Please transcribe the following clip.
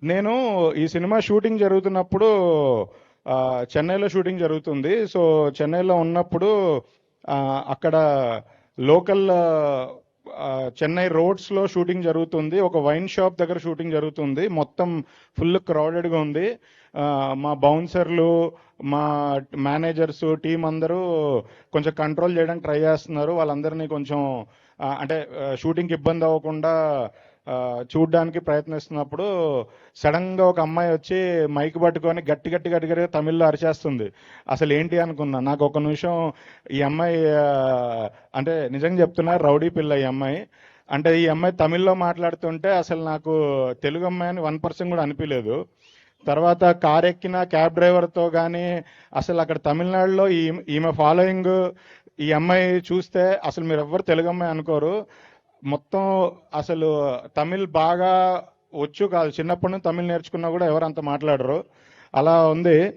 నేను ఈ cinema shooting జరుగుతున్నప్పుడు చెన్నైలో షూటింగ్ జరుగుతుంది. సో చెన్నైలో ఉన్నప్పుడు ఆ, అక్కడ లోకల్ చెన్నై రోడ్స్లో షూటింగ్ జరుగుతుంది. ఒక వైన్ షాప్ దగ్గర షూటింగ్ జరుగుతుంది. మొత్తం ఫుల్ క్రౌడెడ్గా ఉంది. ఆ, మా బౌన్సర్లు, మా మేనేజర్స్, టీం అందరూ కొంచెం కంట్రోల్ చేయడానికి ట్రై చేస్తున్నారు. వాళ్ళందరినీ కొంచెం అంటే షూటింగ్కి ఇబ్బంది అవ్వకుండా చూడ్డానికి ప్రయత్నిస్తున్నప్పుడు సడన్ గా ఒక అమ్మాయి వచ్చి మైక్ పట్టుకొని గట్టి గట్టి గట్టిగా తమిళ్లో అరిచేస్తుంది. అసలు ఏంటి అనుకున్నా. నాకు ఒక నిమిషం ఈ అమ్మాయి అంటే నిజంగా చెప్తున్నా, రౌడీ పిల్ల ఈ అమ్మాయి. అంటే ఈ అమ్మాయి తమిళ్లో మాట్లాడుతుంటే అసలు నాకు తెలుగు అమ్మాయి అని 1% కూడా అనిపించలేదు. తర్వాత కార్ ఎక్కిన క్యాబ్ డ్రైవర్తో కానీ అసలు అక్కడ తమిళనాడులో ఈమె ఫాలోయింగ్ ఈ అమ్మాయి చూస్తే అసలు మీరు ఎవ్వరు తెలుగు అమ్మాయి అనుకోరు. మొత్తం అసలు తమిళ్ బాగా వచ్చు కాదు, చిన్నప్పటి నుంచి తమిళ్ నేర్చుకున్నా కూడా ఎవరు అంత మాట్లాడరు. అలా ఉంది.